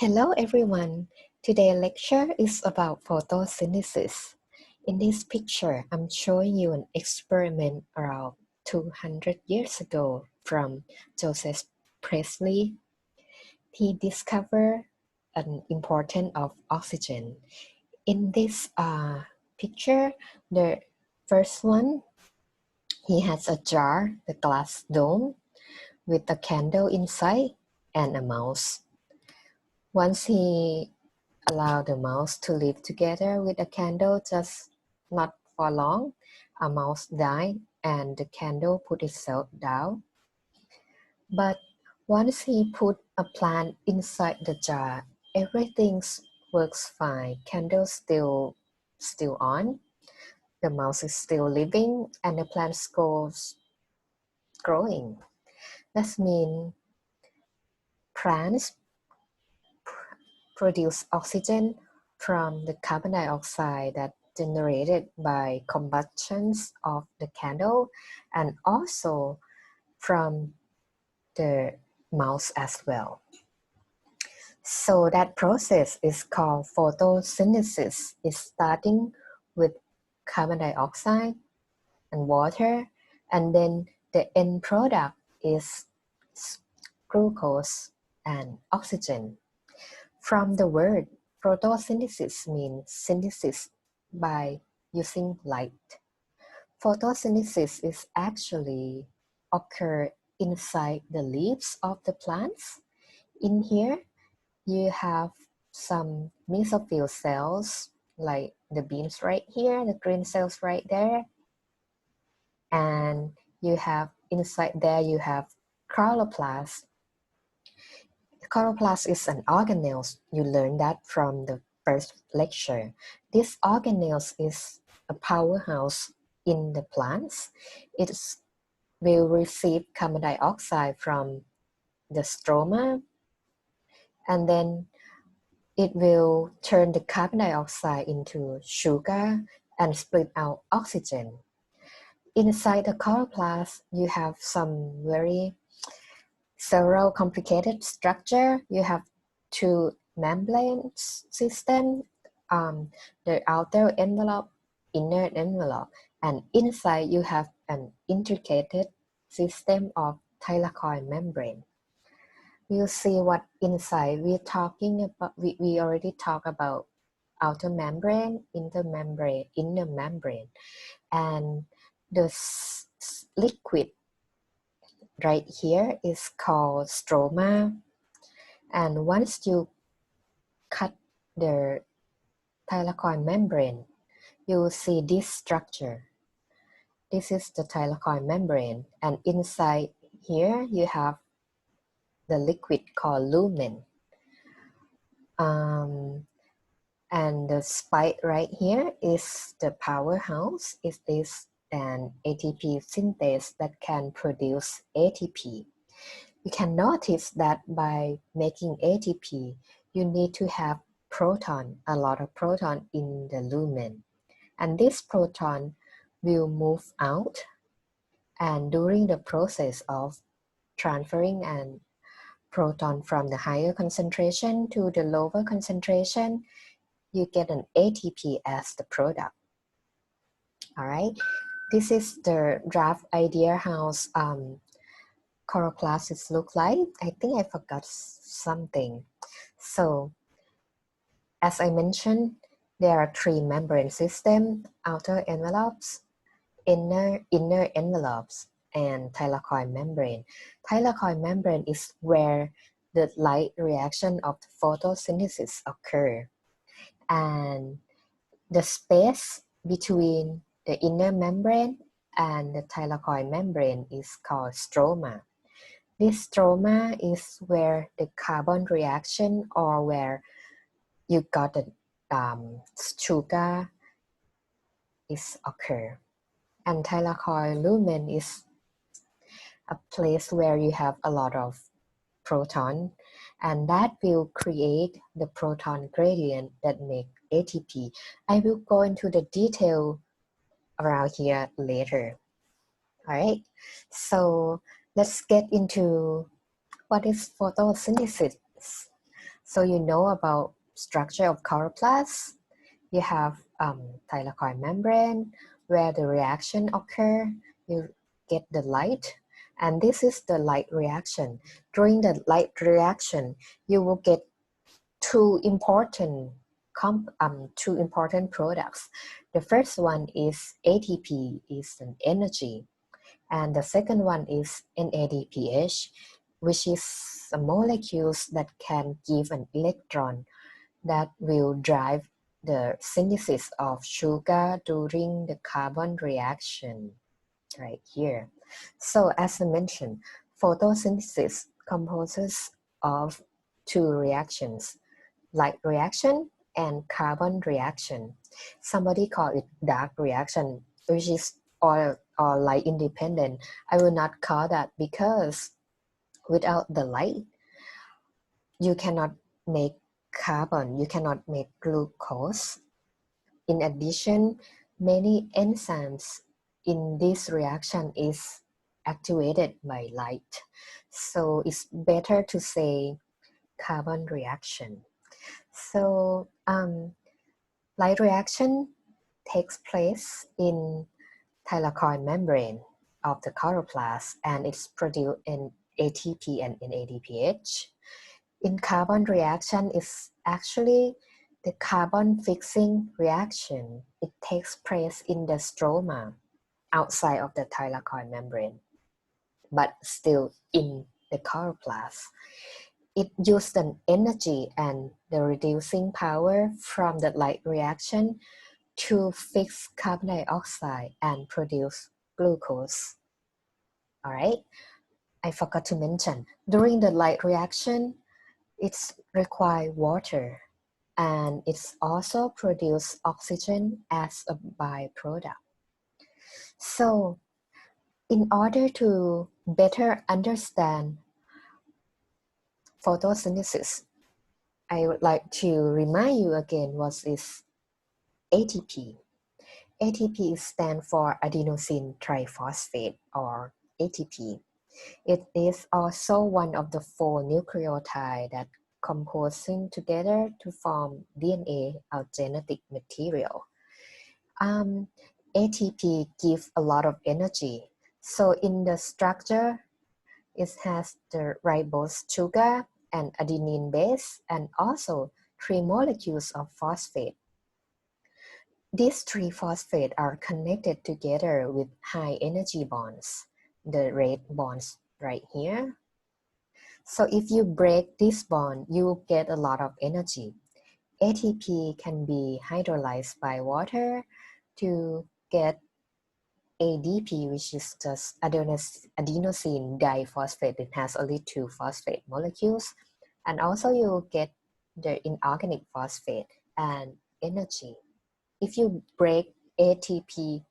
Hello everyone. Today's lecture is about photosynthesis. In this picture, I'm showing you an experiment around 200 years ago from Joseph Priestley. He discovered an importance of oxygen. In this picture, the first one, he has a jar, the glass dome, with a candle inside and a mouse. Once he allowed the mouse to live together with a candle, just not for long, a mouse died and the candle put itself down. But once he put a plant inside the jar, everything works fine. Candle still on, the mouse is still living, and the plant goes growing. That means plants produce oxygen from the carbon dioxide that generated by combustions of the candle, and also from the mouse as well. So that process is called photosynthesis. It's starting with carbon dioxide and water, and then the end product is glucose and oxygen. From the word, photosynthesis means synthesis by using light. Photosynthesis is actually occur inside the leaves of the plants. In here, you have some mesophyll cells, like the beans right here, the green cells right there. And you have inside there, you have chloroplast. Chloroplast is an organelle. You learned that from the first lecture. This organelle is a powerhouse in the plants. It will receive carbon dioxide from the stroma, and then it will turn the carbon dioxide into sugar and split out oxygen. Inside the chloroplast, you have some several complicated structure. You have two membrane system, the outer envelope, inner envelope, and inside you have an intricate system of thylakoid membrane. We'll see what inside we're talking about. We already talked about outer membrane, inner membrane, and the liquid right here is called stroma. And once you cut the thylakoid membrane, you will see this structure. This is the thylakoid membrane, and inside here you have the liquid called lumen. And the spike right here is the powerhouse. It is an ATP synthase that can produce ATP. You can notice that by making ATP, you need to have a lot of proton in the lumen. And this proton will move out, and during the process of transferring an proton from the higher concentration to the lower concentration, you get an ATP as the product. All right, this is the rough idea how chloroplasts look like. I think I forgot something. So, as I mentioned, there are three membrane systems: outer envelopes, inner envelopes, and thylakoid membrane. Thylakoid membrane is where the light reaction of the photosynthesis occur. And the space between the inner membrane and the thylakoid membrane is called stroma. This stroma is where the carbon reaction, or where you got the sugar, is occur. And thylakoid lumen is a place where you have a lot of proton, and that will create the proton gradient that make ATP. I will go into the detail around here later. All right, so let's get into what is photosynthesis. So you know about structure of chloroplast. You have thylakoid membrane where the reaction occur. You get the light, and this is the light reaction. During the light reaction, you will get two important products. The first one is ATP, is an energy, and the second one is NADPH, which is molecules that can give an electron that will drive the synthesis of sugar during the carbon reaction right here. So as I mentioned, photosynthesis composes of two reactions, light reaction and carbon reaction. Somebody call it dark reaction, which is or light independent. I will not call that because without the light, you cannot make carbon, you cannot make glucose. In addition, many enzymes in this reaction is activated by light. So it's better to say carbon reaction. So light reaction takes place in thylakoid membrane of the chloroplast, and it's produced in ATP and NADPH. In carbon reaction, it's actually the carbon fixing reaction. It takes place in the stroma outside of the thylakoid membrane, but still in the chloroplast. It uses an energy and the reducing power from the light reaction to fix carbon dioxide and produce glucose. All right, I forgot to mention, during the light reaction, it's require water, and it's also produce oxygen as a byproduct. So in order to better understand photosynthesis, I would like to remind you again what is ATP. ATP stands for adenosine triphosphate, or ATP. It is also one of the four nucleotides that composing together to form DNA, our genetic material. ATP gives a lot of energy. So in the structure, it has the ribose sugar and adenine base, and also 3 molecules of phosphate. These 3 phosphates are connected together with high energy bonds, the red bonds right here. So if you break this bond, you get a lot of energy. ATP can be hydrolyzed by water to get ADP, which is just adenosine diphosphate. It has only 2 phosphate molecules. And also you get the inorganic phosphate and energy. If you break ADP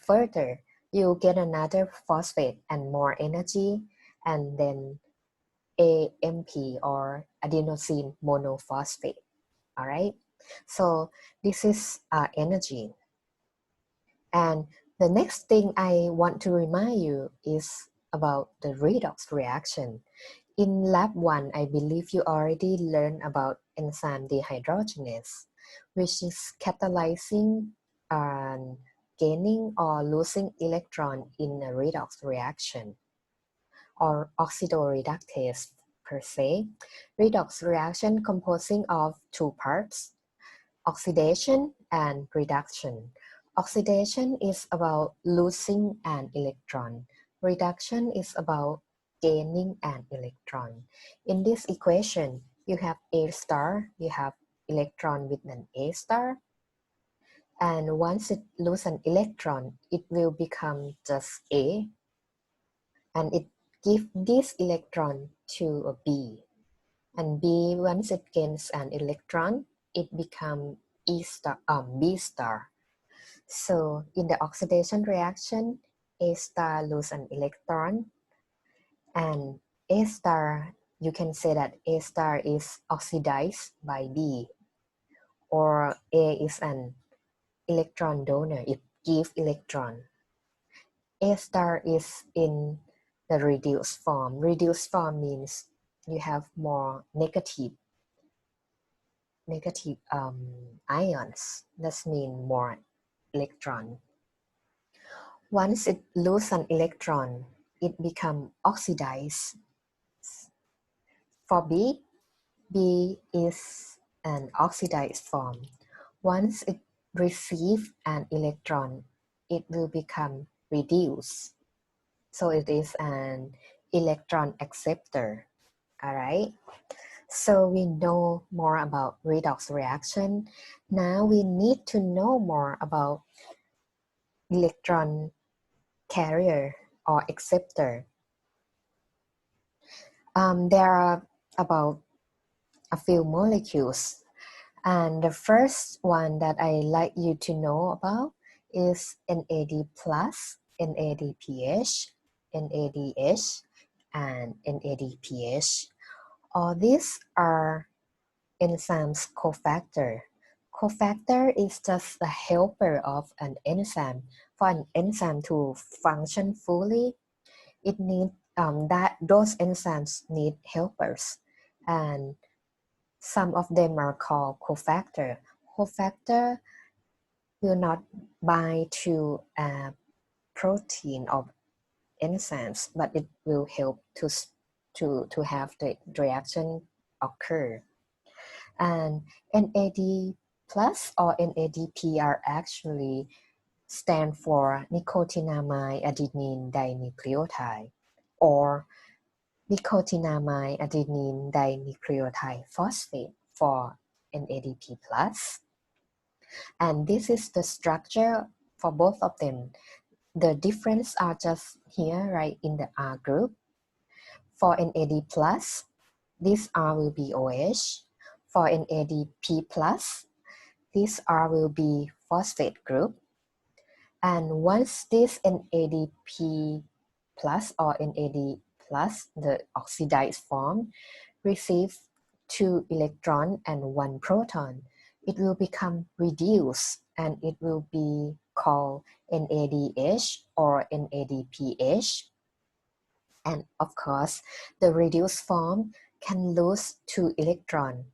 further, you get another phosphate and more energy, and then AMP, or adenosine monophosphate. All right, so this is energy. And the next thing I want to remind you is about the redox reaction. In lab 1, I believe you already learned about enzyme dehydrogenase, which is catalyzing and gaining or losing electron in a redox reaction, or oxidoreductase per se. Redox reaction composing of 2 parts, oxidation and reduction. Oxidation is about losing an electron. Reduction is about gaining an electron. In this equation, you have A star, you have electron with an A star, and once it loses an electron, it will become just A, and it gives this electron to a B. And B, once it gains an electron, it becomes B star. So in the oxidation reaction, A star loses an electron, and A star, you can say that A star is oxidized by B, or A is an electron donor, it gives electron. A star is in the reduced form. Reduced form means you have more negative ions. That means more electron. Once it loses an electron, it becomes oxidized. For B is an oxidized form. Once it receives an electron, it will become reduced. So it is an electron acceptor. All right. So we know more about redox reaction. Now we need to know more about electron carrier or acceptor. There are about a few molecules, and the first one that I like you to know about is NAD+, NADPH, NADH, and NADPH. All these are enzymes cofactor. Cofactor is just the helper of an enzyme. For an enzyme to function fully, it needs that those enzymes need helpers, and some of them are called cofactor. Cofactor will not bind to a protein of enzymes, but it will help to have the reaction occur. And NAD plus or NADP are actually stand for nicotinamide adenine dinucleotide or nicotinamide adenine dinucleotide phosphate for NADP plus. And this is the structure for both of them. The difference are just here, right, in the R group. For NAD plus, this R will be OH. For NADP plus, this R will be phosphate group. And once this NADP plus or NAD plus, the oxidized form, receives 2 electron and 1 proton, it will become reduced and it will be called NADH or NADPH. And of course, the reduced form can lose 2 electron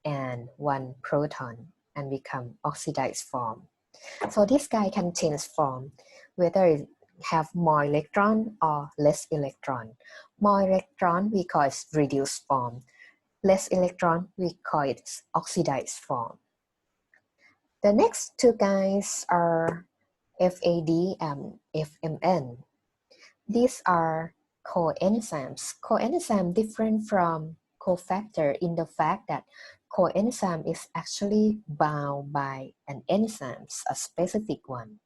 and 1 proton and become oxidized form. So this guy can change form, whether it have more electron or less electron. More electron we call it reduced form. Less electron we call it oxidized form. The next two guys are FAD and FMN. These are coenzymes. Coenzyme different from cofactor in the fact that coenzyme is actually bound by an enzyme, a specific one.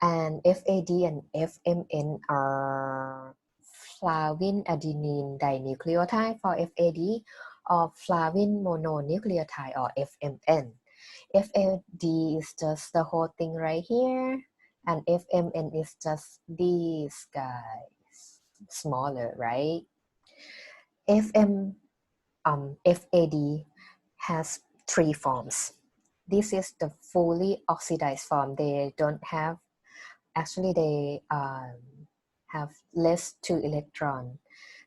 And FAD and FMN are flavin adenine dinucleotide for FAD or flavin mononucleotide or FMN. FAD is just the whole thing right here, and FMN is just these guys, smaller, right? FAD has 3 forms. This is the fully oxidized form. They don't have, actually they have less 2 electron.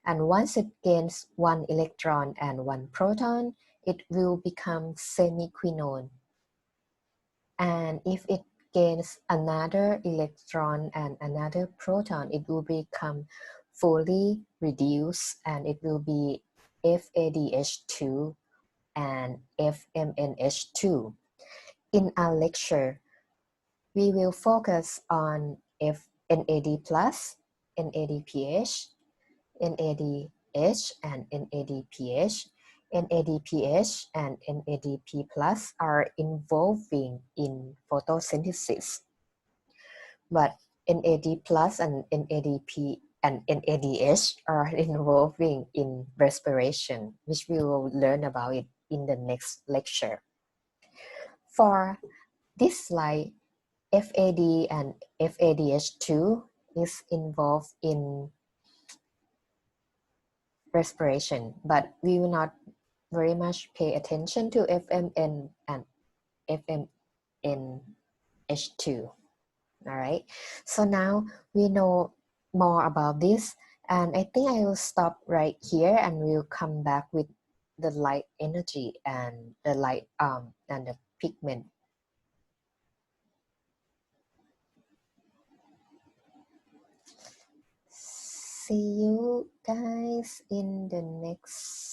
And once it gains 1 electron and 1 proton, it will become semiquinone. And if it gains another electron and another proton, it will become fully reduced and it will be FADH2 and FMNH2. In our lecture, we will focus on NAD+, NADPH, NADH, and NADPH. NADPH and NADP plus are involving in photosynthesis, but NAD plus and NADP and NADH are involving in respiration, which we will learn about it in the next lecture. For this slide, FAD and FADH2 is involved in respiration, but we will not very much pay attention to FMN and FMNH2. All right, so now we know more about this, And I think I will stop right here and we'll come back with the light energy and the light and the pigment. See you guys in the next